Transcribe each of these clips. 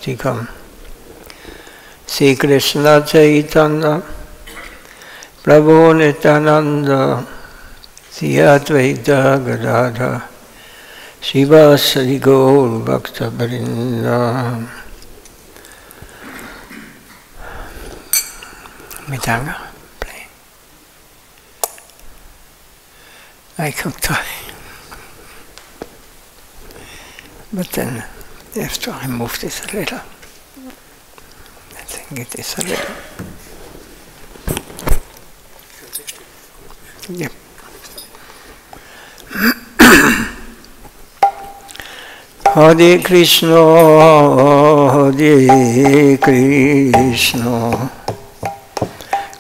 Bhaktikam Sri Krishna Chaitanya Prabhu Nityananda Sri Advaita Gadadhara Srivasadi Gaur Bhakta Vrinda. Midanga, play. I could try. But then, after I move this a little, I think it is a little. Yep. Hare Krishna, Hare Krishna,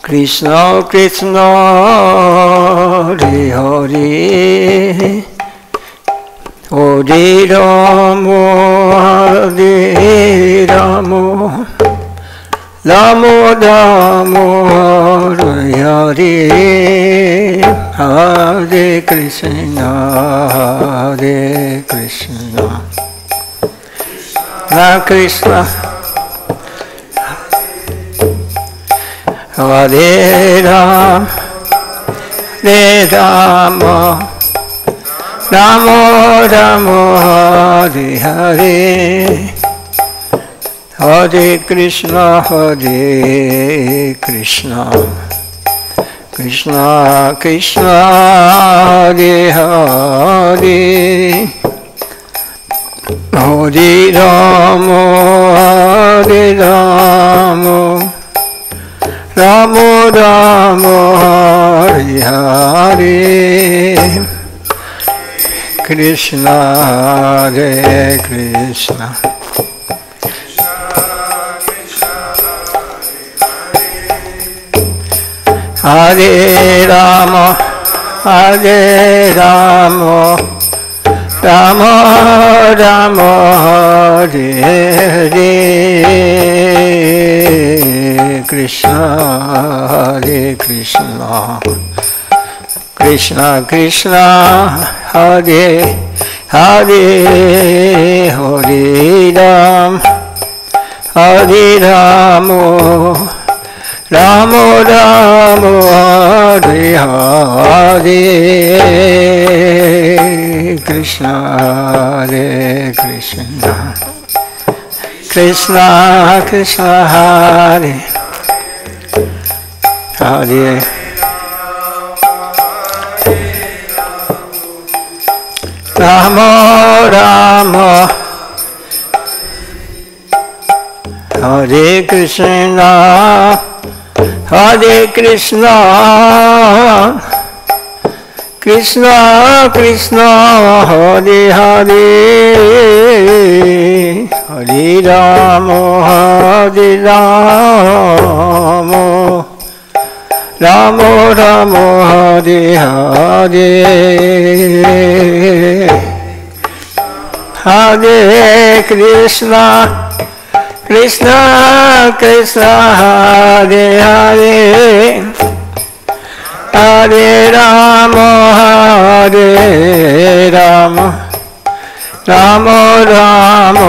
Krishna Krishna, Hare Hare, Hare Rama, Hare Rama, Rama Rama, Hare Hare, Hare Krishna, Hare Krishna, Hare Krishna, Hare Rama, Hare Rama, Rama Rama, Hare Hare, Hare Krishna, Hare Krishna, Krishna Krishna, Hare Hare, Hare Rama, Hare Rama, Rama Rama, Hare Hare, Krishna Hare Krishna, Hare Rama, Hare Rama, Rama Rama, Hare Hare, Krishna Hare Krishna, Krishna Krishna, Hare Hare, Hare Ram, Hare Rama, Rama Rama, Hare Hare, Krishna Hare Krishna, Krishna Krishna, Hare Hare, Rama Rama, Hare Krishna, Hare Krishna, Krishna Krishna, Hare Hare, Hare Rama, Hare Rama, Rama Rama, Hare Hare, Hare Krishna, Krishna Krishna, Hare Hare, Hare Rama, Hare Rama, Rama Rama,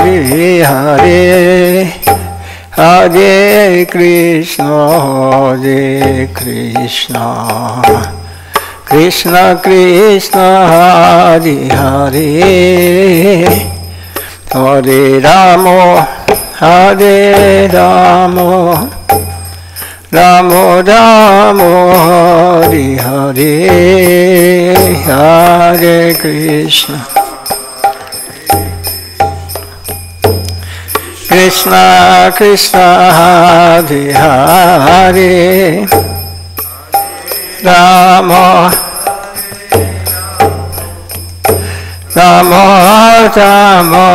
Hare Hare, Hare Krishna, Hare Krishna, Krishna Krishna, Hare Hare, Hare Rama, Hare Rama, Rama Rama, Hare Hare, Hare Krishna, Krishna Krishna, Hare Hare, Rama Rama Rama,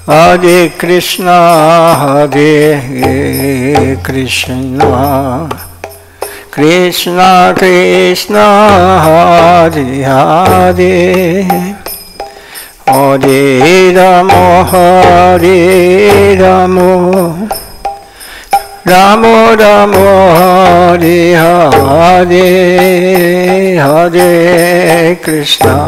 Hare Krishna, Hare Krishna, Krishna Krishna, Hare Hare, Hare Rama, Hare Rama, Rama Rama, Hare Hare, Hare Krishna,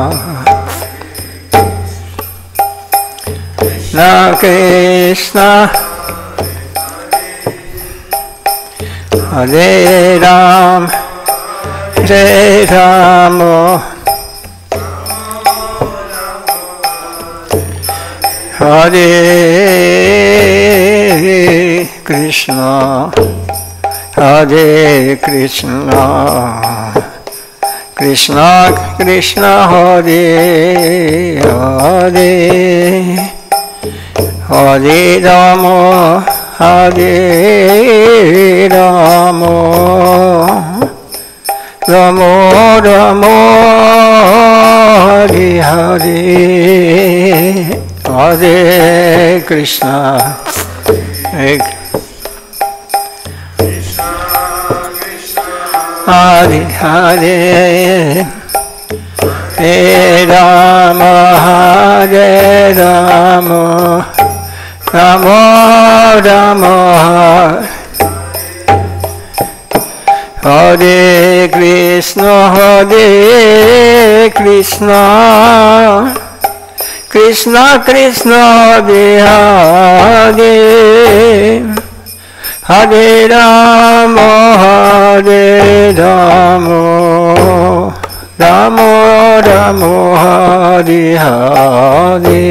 Krishna Hare Ram Hare Rama Hare Krishna Hare Krishna Krishna Krishna Hare Hare Hare Rama Hare Rama Rama Rama Hare Hare Hare Krishna Hare Hare Hare Hare Rama Hare Rama Rama Rama Hare Krishna Hare Krishna Krishna Krishna Hare Hare Hare Rama Hare Rama Rama Rama Hare Hare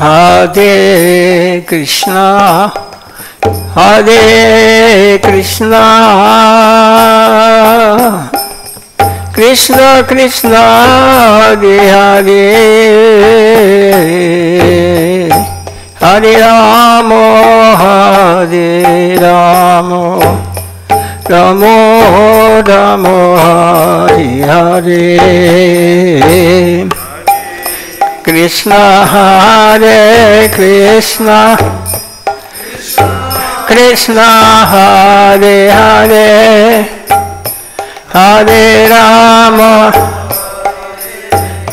Hare Krishna, Hare Krishna, Krishna Krishna, Hare Hare, Hare Rama, Hare Rama, Rama Rama, Hare Hare. Krishna Hare Krishna Krishna Hare Hare Hare Rama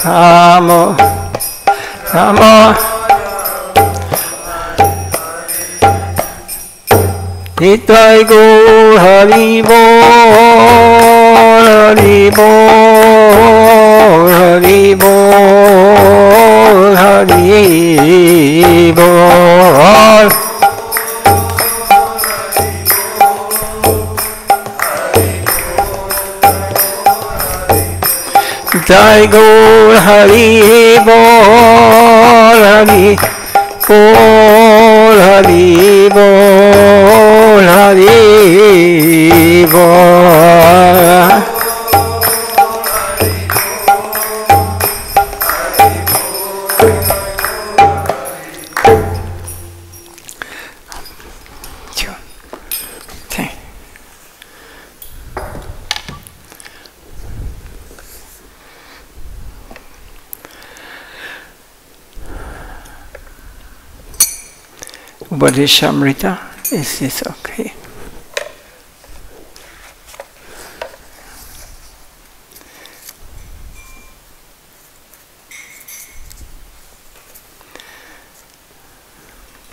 Rama Rama Nitai Gaur Hari Bol Hari Bol Hari Bol Hari Bol Jai Gaur Hari Bol Hari Bol Hari Bol Hari Bol Upadeshamrita, is this okay?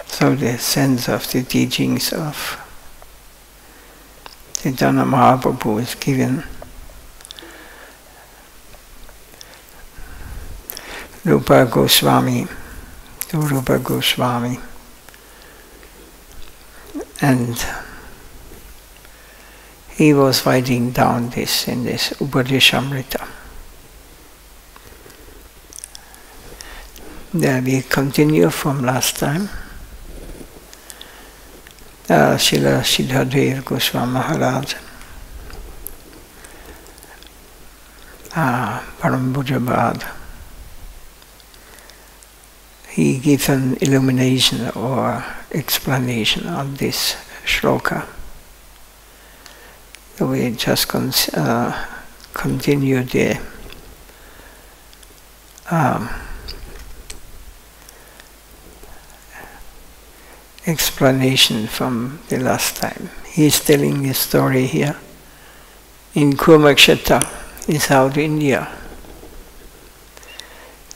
So the sense of the teachings of Chaitanya Mahaprabhu is given. Rupa Goswami, Rupa Goswami. And he was writing down this in this Upadeshamrita. There we continue from last time. Srila Siddhadev Goswami Maharaj, Parambhujabad, he gives an illumination or explanation on this shloka. So we just continue the explanation from the last time. He is telling the story here in Kurmakshetra in South India.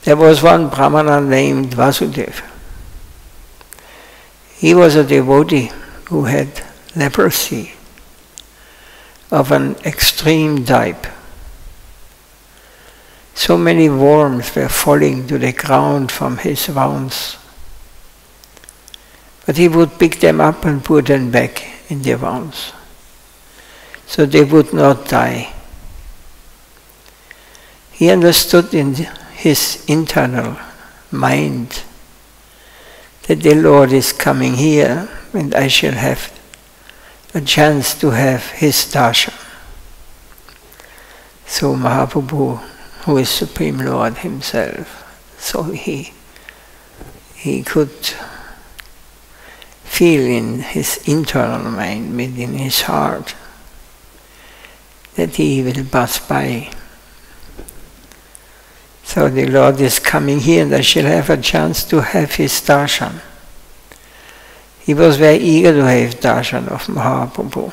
There was one Brahmana named Vasudeva. He was a devotee who had leprosy of an extreme type. So many worms were falling to the ground from his wounds. But he would pick them up and put them back in their wounds, so they would not die. He understood in his internal mind that the Lord is coming here and I shall have a chance to have his darshan. So Mahaprabhu, who is Supreme Lord himself, so he could feel in his internal mind, within his heart, that he will pass by. So the Lord is coming here and I shall have a chance to have his darshan. He was very eager to have darshan of Mahaprabhu.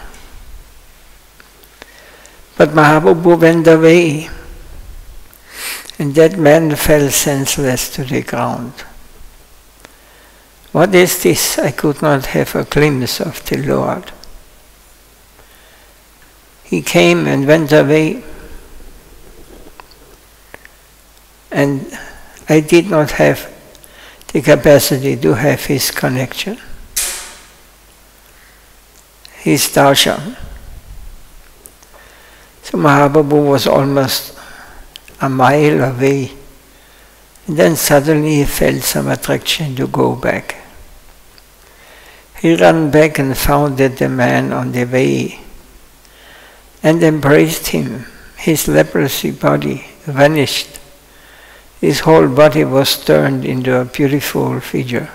But Mahaprabhu went away, and that man fell senseless to the ground. What is this? I could not have a glimpse of the Lord. He came and went away, and I did not have the capacity to have his connection, his darshan. So Mahaprabhu was almost a mile away, and then suddenly he felt some attraction to go back. He ran back and found that the man on the way and embraced him. His leprosy body vanished. His whole body was turned into a beautiful figure.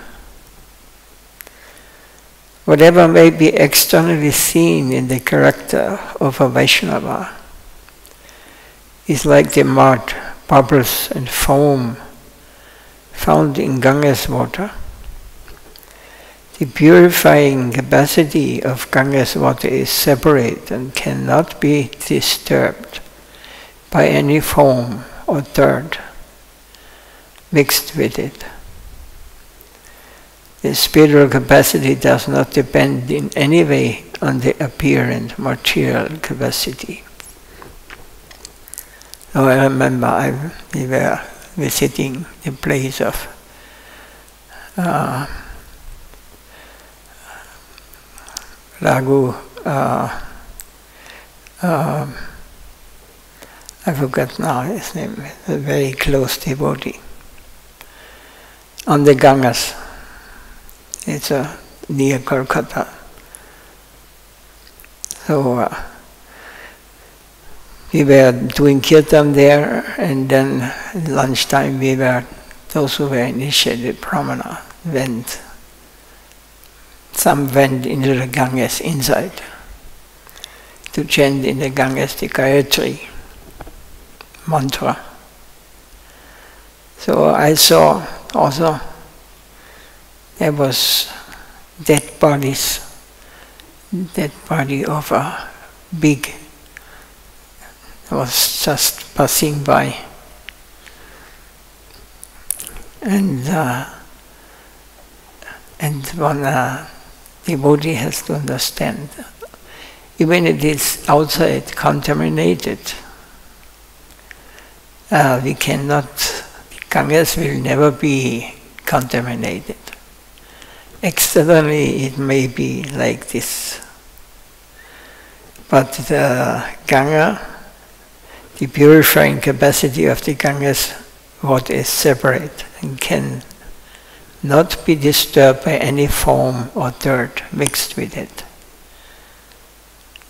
Whatever may be externally seen in the character of a Vaishnava is like the mud, bubbles and foam found in Ganga's water. The purifying capacity of Ganga's water is separate and cannot be disturbed by any foam or dirt mixed with it. The spiritual capacity does not depend in any way on the apparent material capacity. So I remember we were visiting the place of Raghu, I forgot now his name, a very close devotee, on the Gangas. It's near Kolkata. So we were doing kirtan there, and then at lunchtime those who were initiated pramana some went into the Ganges inside to chant in the Ganges the Gayatri mantra. So I saw also there was dead body of a big, was just passing by, and one devotee has to understand, even it is outside contaminated, we cannot, Ganges will never be contaminated. Externally it may be like this, but the Ganga, the purifying capacity of the Ganges water is separate and can not be disturbed by any foam or dirt mixed with it.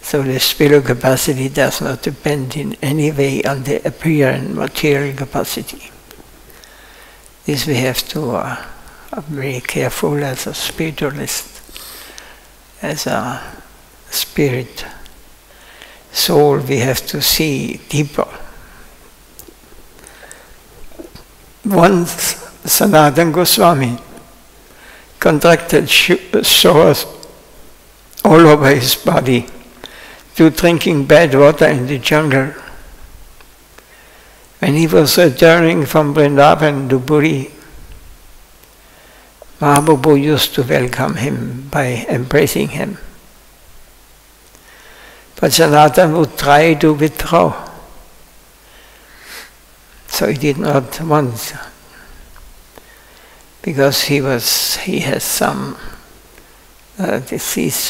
So the spiritual capacity does not depend in any way on the apparent material capacity. This we have to be very careful as a spiritualist, as a spirit soul, we have to see deeper. Once Sanatana Goswami contracted sores all over his body to drinking bad water in the jungle. When he was returning from Vrindavan to Puri, Mahaprabhu used to welcome him by embracing him. But Sanatana would try to withdraw. So he did not want, because he has some disease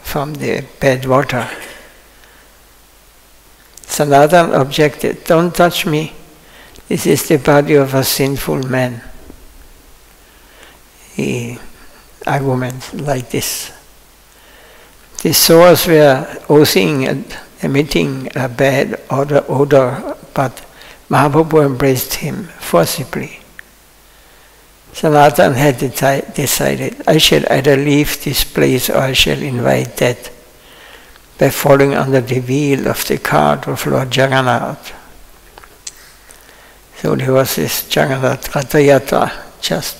from the bad water. Sanatana objected, "Don't touch me. This is the body of a sinful man." He arguments like this. The sores were oozing and emitting a bad odor, but Mahaprabhu embraced him forcibly. Sanatana had decided, "I shall either leave this place or I shall invite death by falling under the wheel of the cart of Lord Jagannath." So there was this Jagannath Ratha Yatra just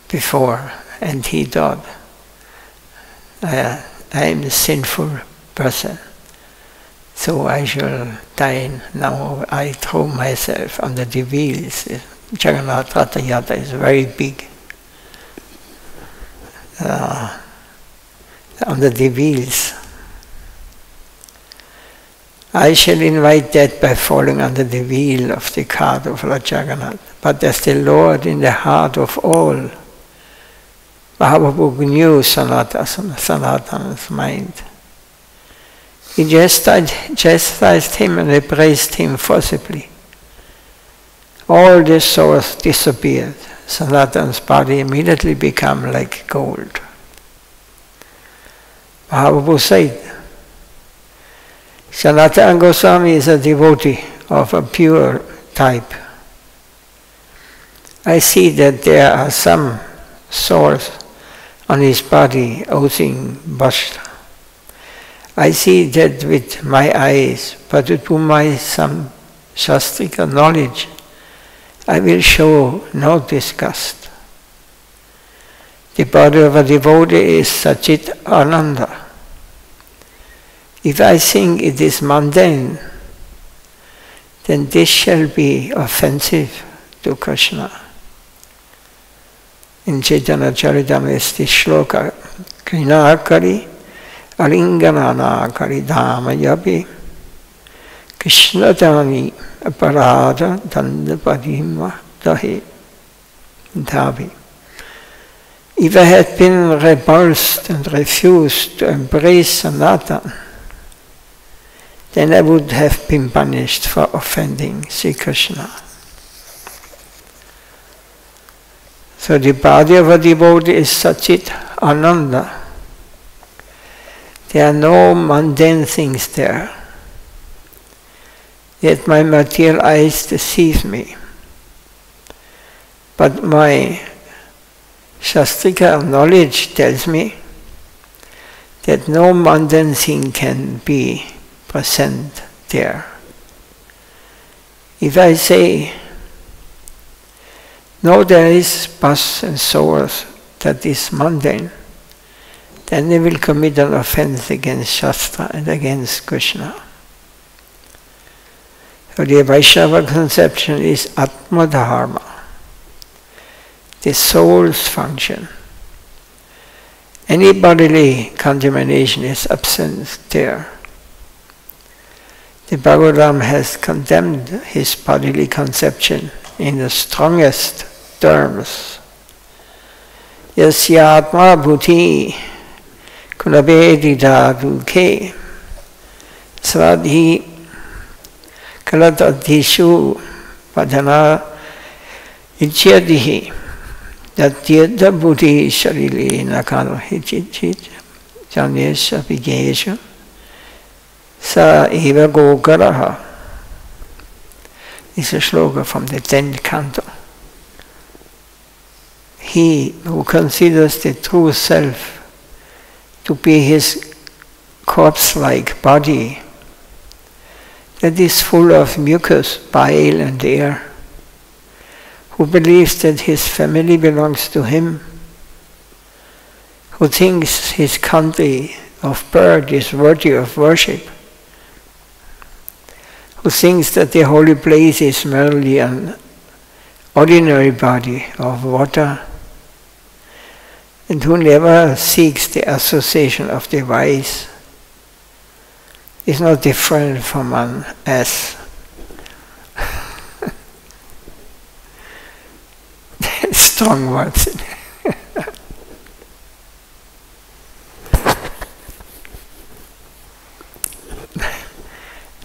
before, and he thought, I am a sinful person, so I shall die now. I throw myself under the wheels. Jagannath Ratha Yatra is very big. Under the wheels. I shall invite death by falling under the wheel of the cart of Lord Jagannath. But as the Lord in the heart of all, Mahaprabhu knew Sanatana's mind. He chastised him and embraced him forcibly. All the sores disappeared. Sanatana's body immediately became like gold. Mahaprabhu said, Sanatana Goswami is a devotee of a pure type. I see that there are some sores on his body oozing bhasma. I see that with my eyes, but to my some shastrika knowledge, I will show no disgust. The body of a devotee is Sachit Ananda. If I think it is mundane, then this shall be offensive to Krishna. In Chaitanya Charitamrita is the shloka, Krinakari Alingananakari Dhamayapi Krishnatani Aparada Dandapadima Dahi Dhavi. If I had been repulsed and refused to embrace Sanatana, then I would have been punished for offending Sri Krishna. So the body of a devotee is Sachit Ananda. There are no mundane things there. Yet my material eyes deceive me. But my shastrika knowledge tells me that no mundane thing can be present there. If I say, no, there is pus and sores that is mundane, then they will commit an offense against Shastra and against Krishna. So the Vaishnava conception is Atma Dharma, the soul's function. Any bodily contamination is absent there. The Bhagavatam has condemned his bodily conception in the strongest terms. Yasya atma bhuti kunabedita dukhe svadhi kalatadhishu padhana ichyadihi datyedha bhuti sharile nakano hichit janesha vigesha sa eva gokaraha. Is a shloka from the 10th canto. He who considers the true self to be his corpse-like body that is full of mucus, bile and air, who believes that his family belongs to him, who thinks his country of bird is worthy of worship, who thinks that the holy place is merely an ordinary body of water, and who never seeks the association of the wise, is not different from an ass. Strong words.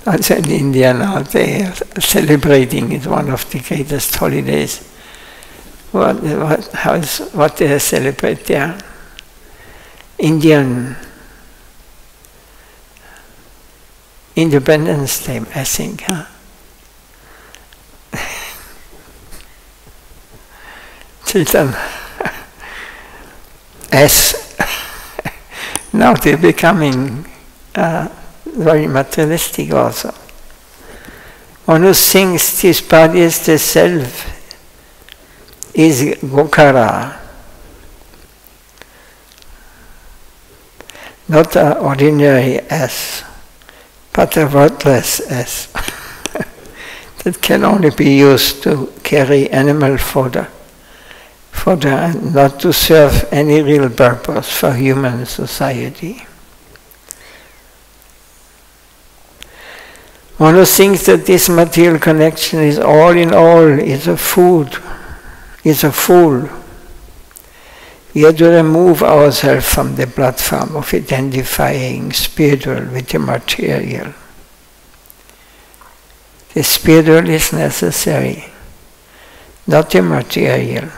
Also in India now they are celebrating it, one of the greatest holidays. What they celebrate there? Indian Independence Day, I think. Huh? Children, as now they're becoming very materialistic also. One who thinks this body is the self is Gokara, not an ordinary ass, but a worthless ass that can only be used to carry animal fodder and not to serve any real purpose for human society. One who thinks that this material connection is all in all, is a fool. We have to remove ourselves from the platform of identifying spiritual with the material. The spiritual is necessary, not the material.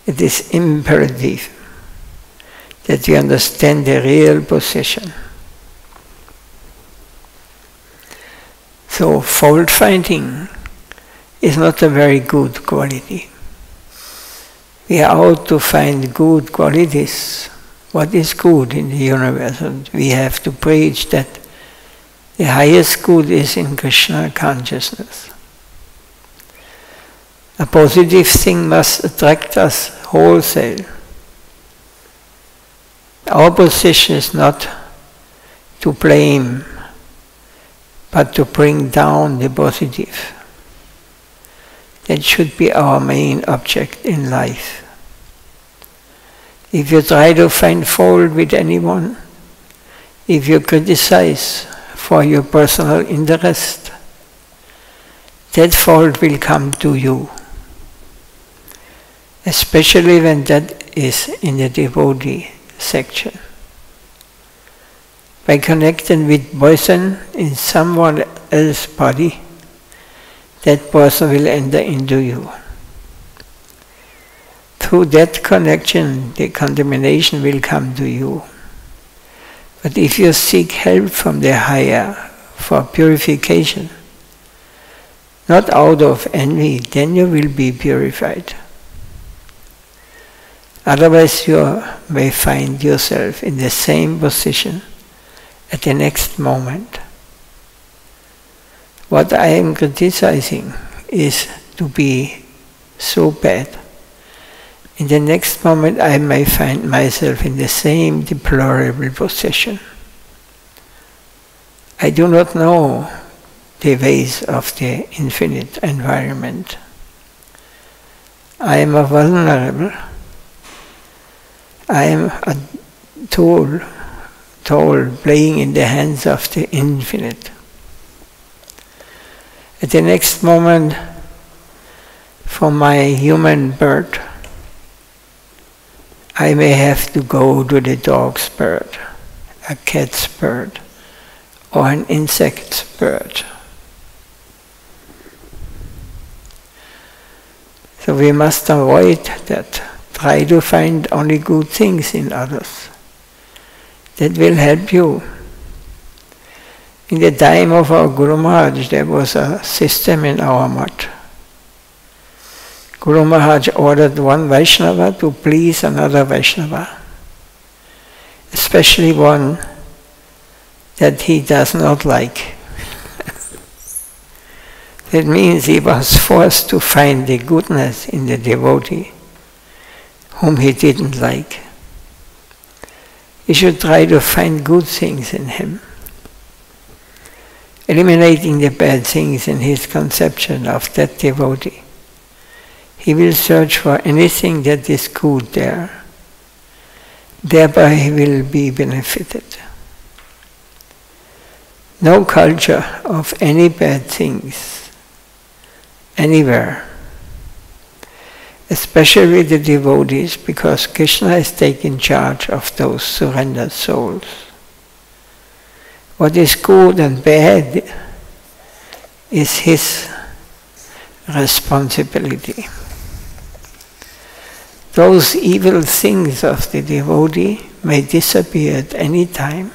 It is imperative that we understand the real position. So fault finding is not a very good quality. We are out to find good qualities. What is good in the universe? And we have to preach that the highest good is in Krishna consciousness. A positive thing must attract us wholesale. Our position is not to blame, but to bring down the positive. That should be our main object in life. If you try to find fault with anyone, if you criticize for your personal interest, that fault will come to you. Especially when that is in the devotee section. By connecting with poison in someone else's body, that person will enter into you. Through that connection, the contamination will come to you. But if you seek help from the higher for purification, not out of envy, then you will be purified. Otherwise you may find yourself in the same position at the next moment. What I am criticizing is to be so bad. In the next moment I may find myself in the same deplorable position. I do not know the ways of the infinite environment. I am a vulnerable. I am a tool playing in the hands of the infinite. At the next moment, from my human birth, I may have to go to the dog's birth, a cat's birth, or an insect's birth. So we must avoid that. Try to find only good things in others. That will help you. In the time of our Guru Maharaj, there was a system in our mutt. Guru Maharaj ordered one Vaishnava to please another Vaishnava, especially one that he does not like. That means he was forced to find the goodness in the devotee whom he didn't like. We should try to find good things in him, eliminating the bad things in his conception of that devotee. He will search for anything that is good there. Thereby he will be benefited. No culture of any bad things anywhere, especially the devotees, because Krishna has taken charge of those surrendered souls. What is good and bad is his responsibility. Those evil things of the devotee may disappear at any time,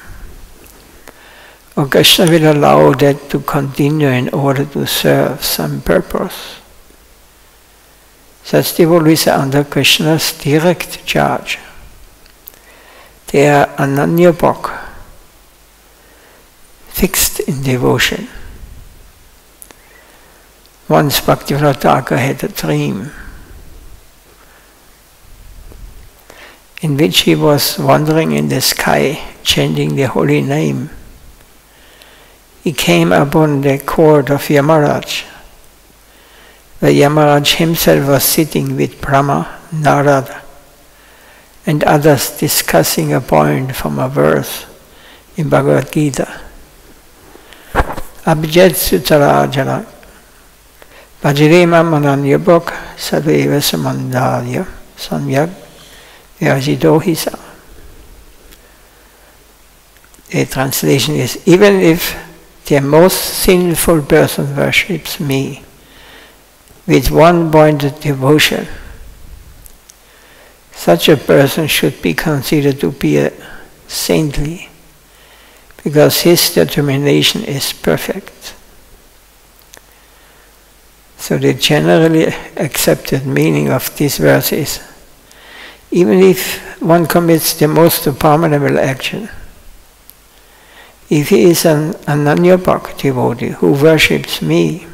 or Krishna will allow that to continue in order to serve some purpose. Such devotees are under Krishna's direct charge. They are ananyabhak, fixed in devotion. Once Bhakti had a dream in which he was wandering in the sky, chanting the holy name. He came upon the court of Maharaj, where Maharaj himself was sitting with Brahma, Narada, and others discussing a point from a verse in Bhagavad Gita. Abhyat sutara jana bhajirema mananyabhak sadveva samandhaya samyak vyajito hisa. The translation is, even if the most sinful person worships me with one-pointed devotion, such a person should be considered to be a saintly, because his determination is perfect. So the generally accepted meaning of this verse is, even if one commits the most abominable action, if he is an ananyabhak devotee who worships me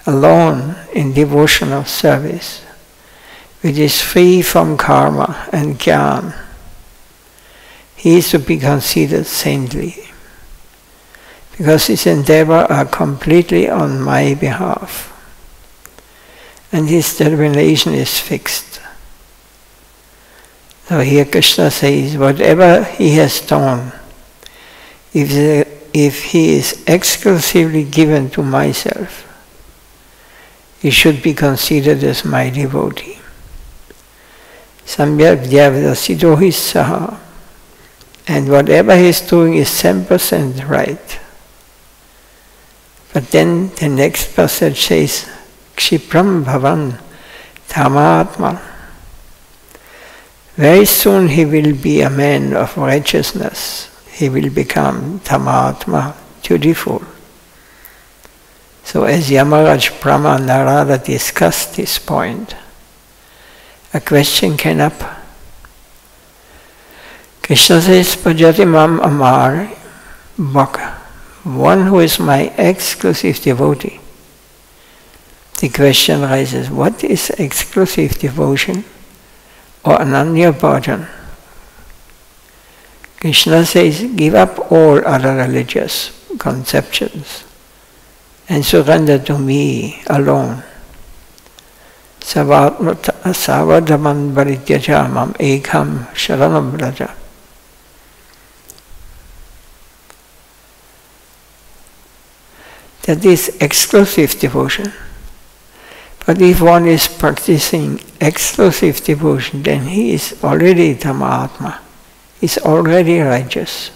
alone in devotional service, which is free from karma and jnana, he is to be considered saintly, because his endeavor are completely on my behalf, and his determination is fixed. So here Krishna says, whatever he has done, if he is exclusively given to myself, he should be considered as my devotee. Samyak vyavadasido saha. And whatever he is doing is 10% right. But then the next passage says, Kshipram bhavan tamatma. Very soon he will be a man of righteousness. He will become tamatma, dutiful. So as Yamaraj, Brahma, and Narada discussed this point, a question came up. Krishna says, Bhajati mam amar bhaka, one who is my exclusive devotee. The question arises, what is exclusive devotion or ananya bhajan? Krishna says, give up all other religious conceptions and surrender to me alone. Savadaman varityaja mam ekam sharanam vraja. That is exclusive devotion. But if one is practicing exclusive devotion, then he is already Dhamma-atma, is already righteous.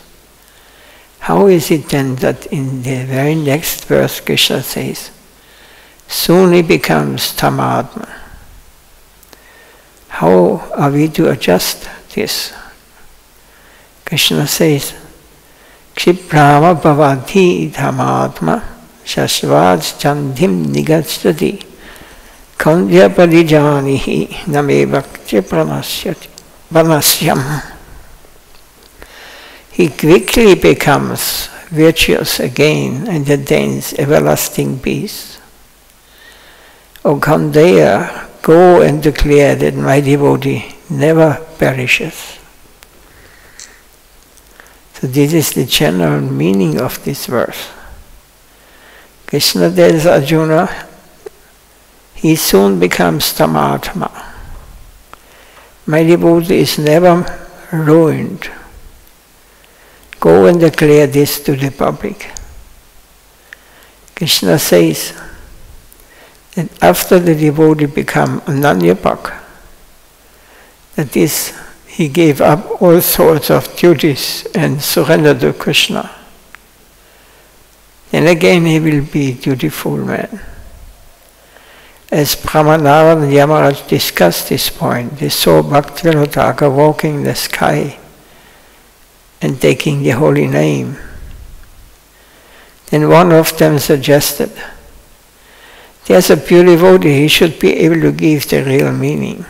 How is it then that in the very next verse Krishna says, soon he becomes Dhamma-atma? How are we to adjust this? Krishna says, Kshiprama bhavati Dhamma-atma shashvad chandhim nigacchati kandya parijanihi name bhakti pranasyam. He quickly becomes virtuous again and attains everlasting peace. O Gaudiya, go and declare that my devotee never perishes. So this is the general meaning of this verse. Krishna tells Arjuna, he soon becomes Tamatma. My devotee is never ruined. Go and declare this to the public. Krishna says that after the devotee become Ananyapak, that is, he gave up all sorts of duties and surrendered to Krishna, then again he will be a dutiful man. As Brahmanara and Yamaraj discussed this point, they saw Bhakti Sadhaka walking in the sky and taking the holy name. Then one of them suggested, there's a pure devotee, he should be able to give the real meaning.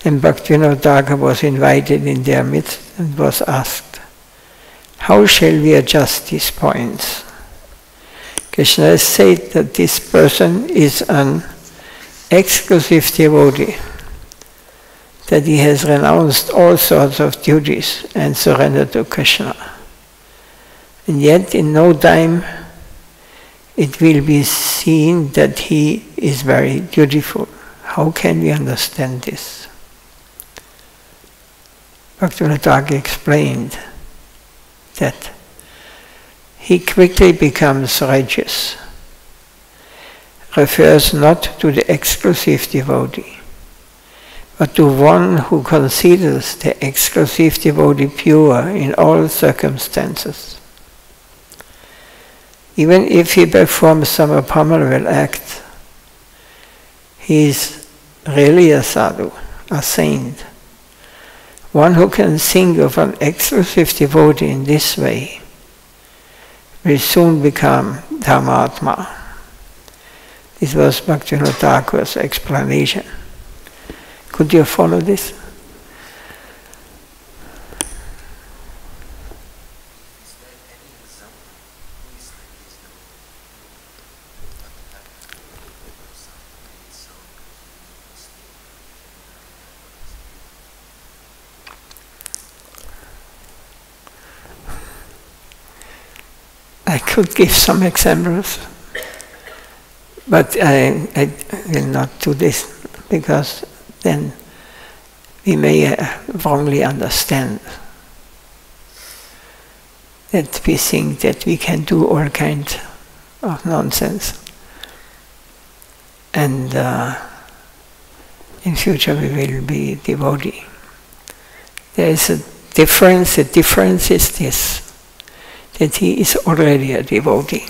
Then Bhaktivinoda Thakur was invited in their midst and was asked, how shall we adjust these points? Krishna has said that this person is an exclusive devotee, that he has renounced all sorts of duties and surrendered to Krishna. And yet in no time it will be seen that he is very dutiful. How can we understand this? Bhaktivinoda Thakur explained that he quickly becomes righteous, refers not to the exclusive devotee, but to one who considers the exclusive devotee pure in all circumstances. Even if he performs some abominable act, he is really a sadhu, a saint. One who can think of an exclusive devotee in this way will soon become Dhammatma. This was Bhaktivinoda Thakur's explanation. Could you follow this? I could give some examples, but I will not do this because then we may wrongly understand that we think that we can do all kinds of nonsense, and in future we will be devotee. There is a difference. The difference is this, that he is already a devotee,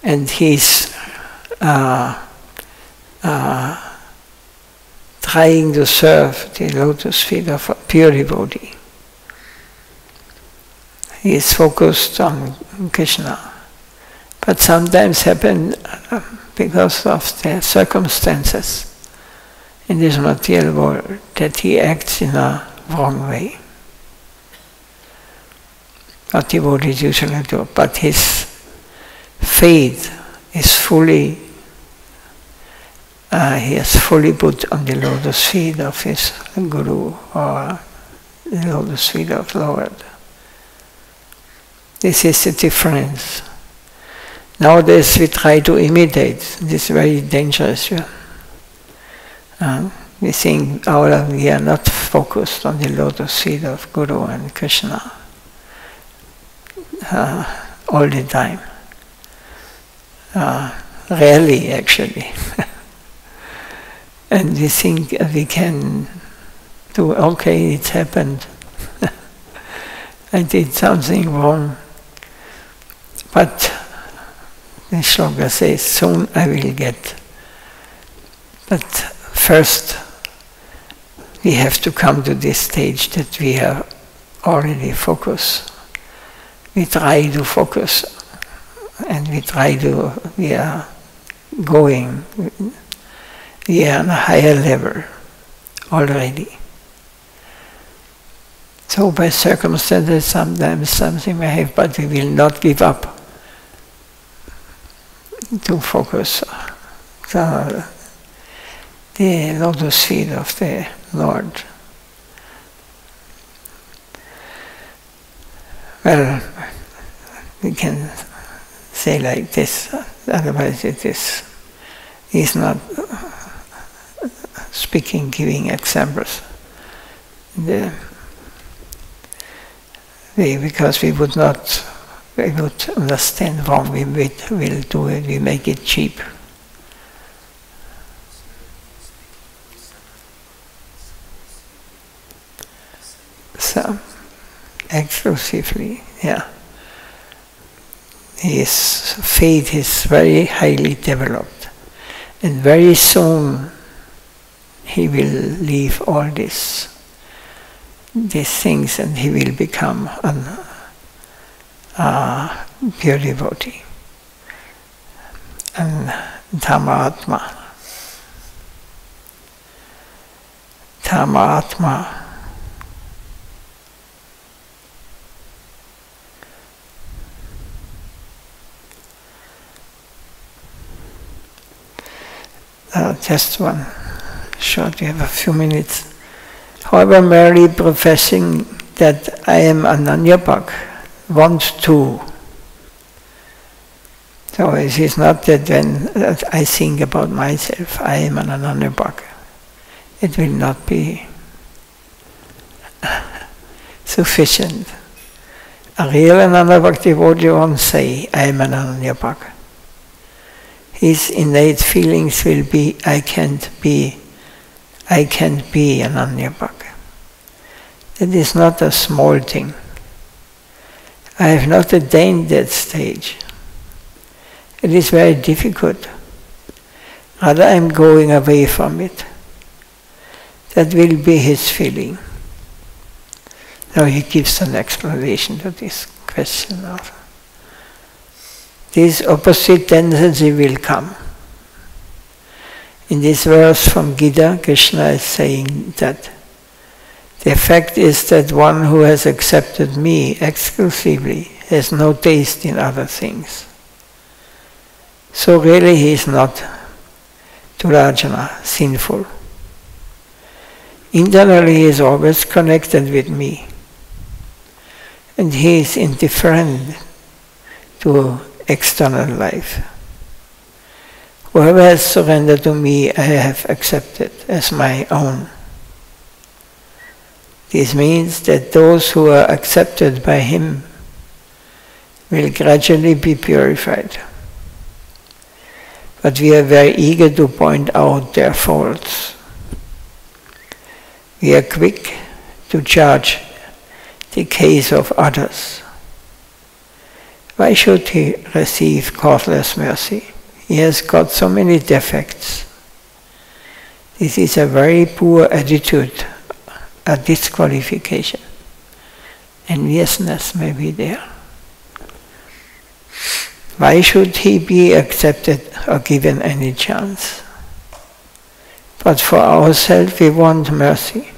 and he's trying to serve the lotus feet of a pure devotee. He is focused on Krishna, but sometimes happen because of the circumstances in this material world that he acts in a wrong way. What devotees usually do, but his faith is fully, he has fully put on the lotus feet of his Guru or the lotus feet of Lord. This is the difference. Nowadays we try to imitate. This is very dangerous. We think we are not focused on the lotus feet of Guru and Krishna all the time. Rarely, actually. And we think we can do, okay, it happened. I did something wrong. But the shloka says, soon I will get. But first, we have to come to this stage that we are already focused. We try to focus, and we are going, we are on a higher level already. So by circumstances, sometimes something may happen, but we will not give up to focus the lotus feet of the Lord. Well, we can say like this, otherwise he's not speaking, giving examples. Because we would understand wrong, we will do it, we make it cheap. So, exclusively, yeah. His faith is very highly developed, and very soon he will leave all these things and he will become a pure devotee and Dhamma-atma. Dhamma-atma. Just one short, we have a few minutes. However, merely professing that I am Ananyabhak wants to. So it is not that when I think about myself, I am an Ananyabhak. It will not be sufficient. A real Ananyabhak devotee won't say, I am an Ananyabhak. His innate feelings will be, I can't be an Ananyabhak. That is not a small thing. I have not attained that stage. It is very difficult. Rather, I am going away from it. That will be his feeling. Now he gives an explanation to this question of this opposite tendency will come. In this verse from Gita, Krishna is saying that the effect is that one who has accepted me exclusively has no taste in other things. So really he is not Durajana, sinful. Internally he is always connected with me. And he is indifferent to external life. Whoever has surrendered to me, I have accepted as my own. This means that those who are accepted by him will gradually be purified. But we are very eager to point out their faults. We are quick to judge the case of others. Why should he receive causeless mercy? He has got so many defects. This is a very poor attitude, a disqualification. Enviousness may be there. Why should he be accepted or given any chance? But for ourselves we want mercy.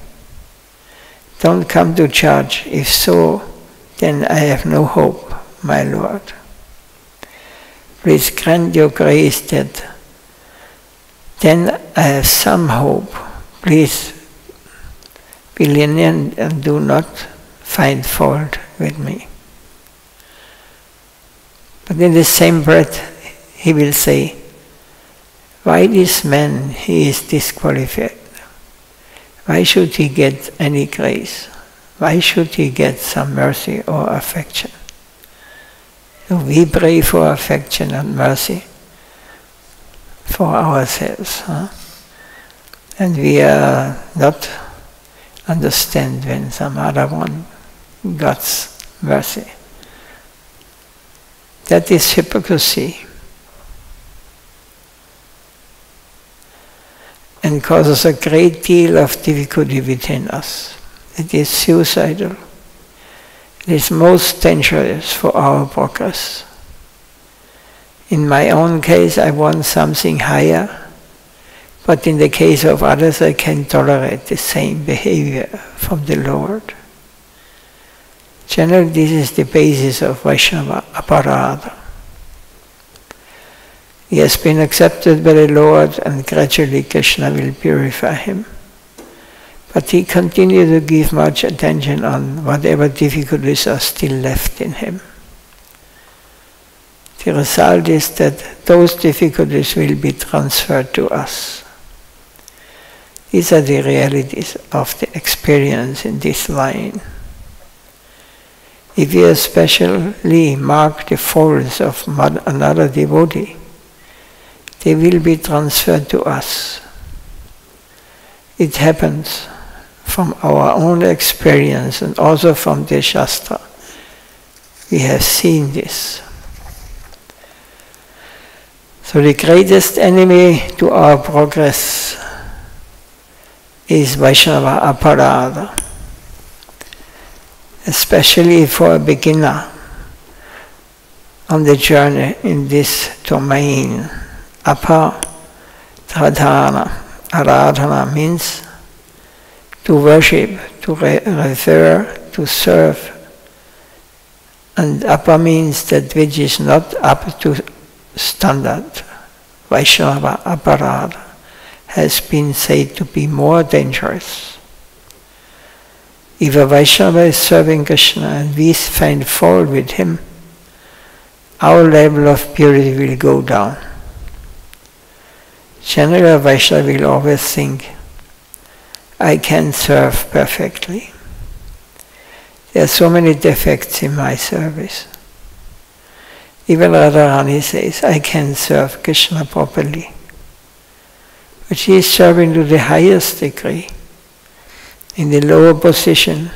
Don't come to judge. If so, then I have no hope, my Lord. Please grant your grace that then I have some hope. Please be lenient and do not find fault with me. But in the same breath he will say, why this man, he is disqualified? Why should he get any grace? Why should he get some mercy or affection? So we pray for affection and mercy for ourselves. And we are not understand when some other one God's mercy. That is hypocrisy. And causes a great deal of difficulty within us. It is suicidal. It is most dangerous for our progress. In my own case, I want something higher, but in the case of others, I can tolerate the same behavior from the Lord. Generally, this is the basis of Vaishnava aparadha. He has been accepted by the Lord, and gradually Krishna will purify him. But he continued to give much attention on whatever difficulties are still left in him. The result is that those difficulties will be transferred to us. These are the realities of the experience in this line. If we especially mark the faults of another devotee, they will be transferred to us. It happens from our own experience and also from the Shastra. We have seen this. So the greatest enemy to our progress is Vaishnava aparadha, especially for a beginner on the journey in this domain. Apadhana, aradhana means to worship, to refer, to serve. And apa means that which is not up to standard. Vaishnava aparadha has been said to be more dangerous. If a Vaishnava is serving Krishna and we find fault with him, our level of purity will go down. Generally, a Vaishnava will always think, I can serve perfectly. There are so many defects in my service. Even Radharani says, I can serve Krishna properly. But she is serving to the highest degree. In the lower position,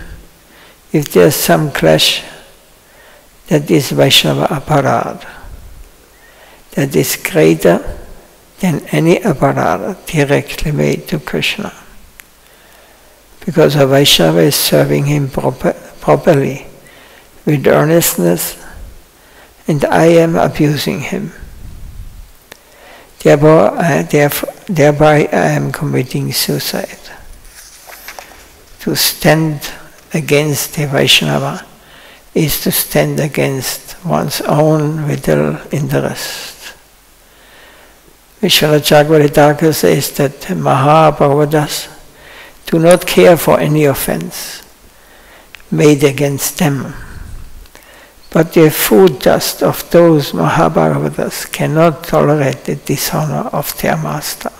if there is some clash, that is Vaishnava aparadha. That is greater than any aparadha directly made to Krishna. Because a Vaishnava is serving him properly, with earnestness, and I am abusing him. Thereby I am committing suicide. To stand against the Vaishnava is to stand against one's own vital interest. Vishwanath Chakravarti says that Mahaprabhu do not care for any offense made against them. But the food dust of those Mahabharavatas cannot tolerate the dishonor of their master.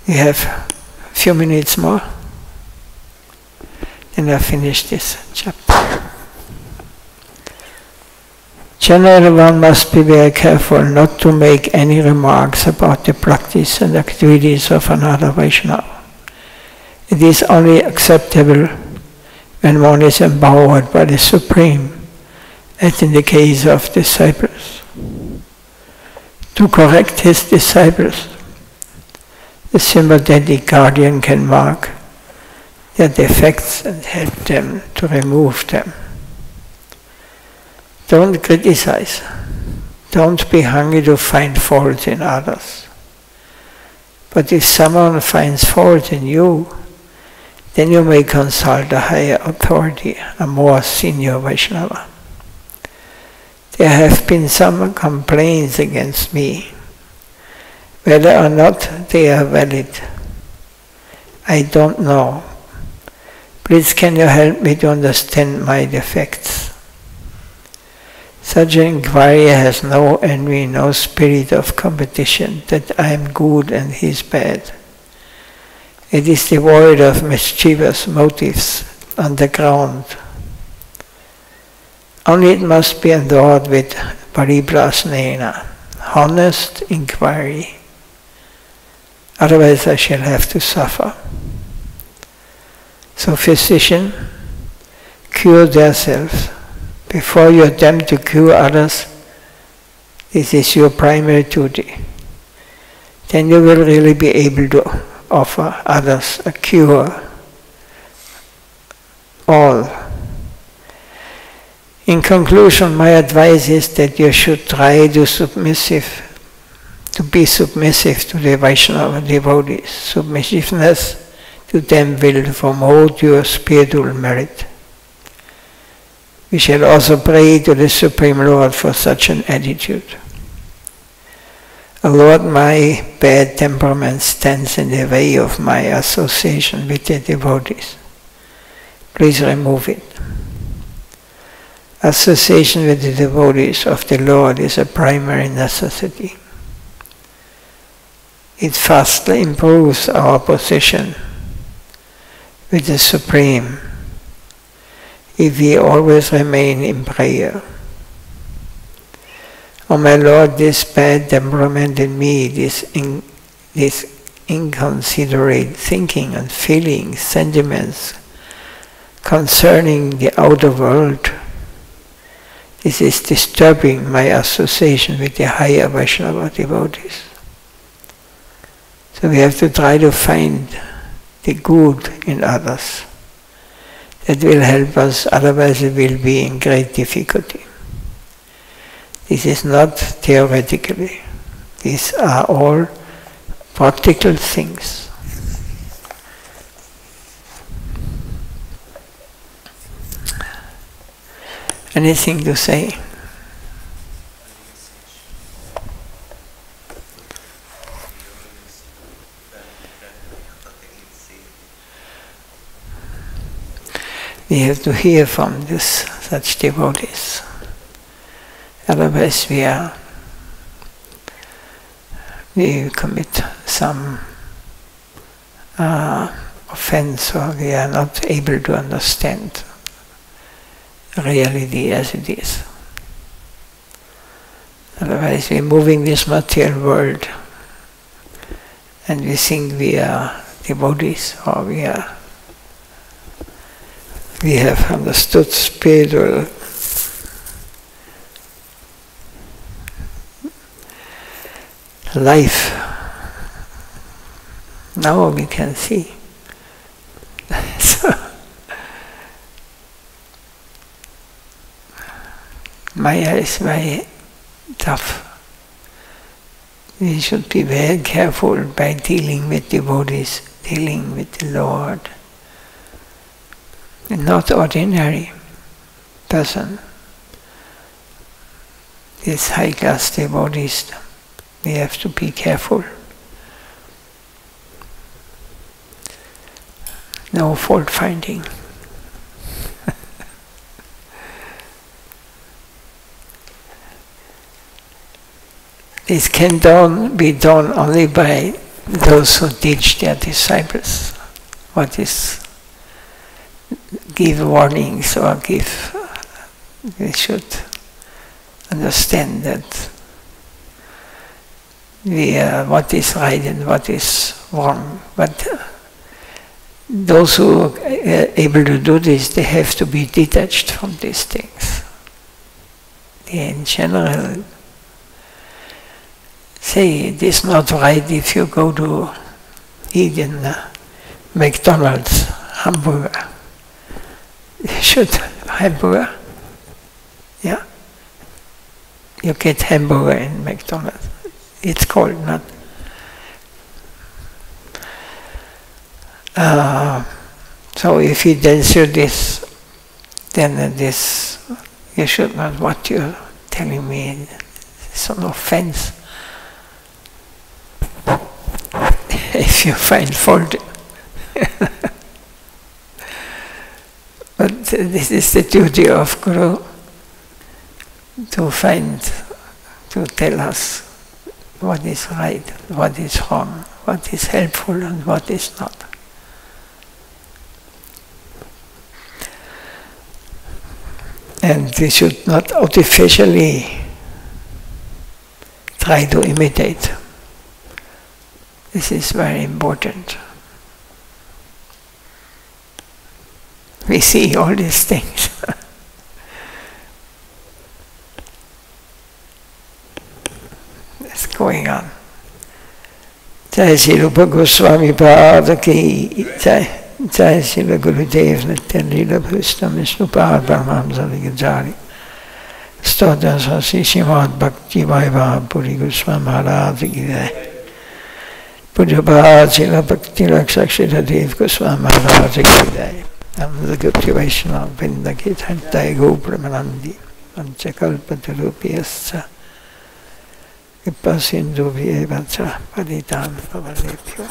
We have a few minutes more, then I finish this chapter. Generally, one must be very careful not to make any remarks about the practice and activities of another Vaishnava. It is only acceptable when one is empowered by the Supreme, as in the case of disciples. To correct his disciples, the sympathetic guardian can mark their defects and help them to remove them. Don't criticize. Don't be hungry to find fault in others. But if someone finds fault in you, then you may consult a higher authority, a more senior Vaishnava. There have been some complaints against me. Whether or not they are valid, I don't know. Please can you help me to understand my defects? Such an inquiry has no envy, no spirit of competition, that I am good and he is bad. It is devoid of mischievous motives on the ground. Only it must be adored with pariprasnena, honest inquiry. Otherwise I shall have to suffer. So physician, cure thyself. Before you attempt to cure others, this is your primary duty. Then you will really be able to offer others a cure. All. In conclusion, my advice is that you should try to be submissive to the Vaishnava devotees. Submissiveness to them will promote your spiritual merit. We shall also pray to the Supreme Lord for such an attitude. Lord, my bad temperament stands in the way of my association with the devotees. Please remove it. Association with the devotees of the Lord is a primary necessity. It vastly improves our position with the Supreme if we always remain in prayer. Oh my Lord, this bad temperament in me, this inconsiderate thinking and feeling, sentiments concerning the outer world, this is disturbing my association with the higher Vaishnava devotees. So we have to try to find the good in others. That will help us, otherwise we will be in great difficulty. This is not theoretically. These are all practical things. Anything to say? We have to hear from such devotees. Otherwise we commit some offense, or we are not able to understand reality as it is. Otherwise we are moving this material world and we think we are devotees, or we have understood spiritual life. Now we can see. So, Maya is very tough. We should be very careful by dealing with devotees, dealing with the Lord. Not ordinary person. These high-class devotees, we have to be careful. No fault-finding. This can be done only by those who teach their disciples what is, give warnings or give, we should understand that what is right and what is wrong. But those who are able to do this, they have to be detached from these things. They in general say it is not right if you go to eat in McDonald's hamburger. You should hamburger. Yeah? You get hamburger in McDonald's. It's called not. So if he tells you this, then you should not, what you're telling me, it's an offense. If you find fault. But this is the duty of Guru, to tell us what is right, what is wrong, what is helpful and what is not. And we should not artificially try to imitate. This is very important. We see all these things. That's going on. Jai Sri Rupa Goswami Pada ki Jai. Jai Sri Gurudev Nitya Bhustam Vishnu Pad Paramahamsa Vigajari. Stotra Sri Srimad Bhakti Vaibhav Puri Goswami Maharaj ki Jai. Pujabha Srila Bhakti Rakshakshita Dev Goswami Maharaj ki Jai. Namada Gupti Vaishnava Vrinda ki Jai Go Pramanandi Panchakalpatarupiyascha Kripa sindhu bhyevacha patitam pavanebhyo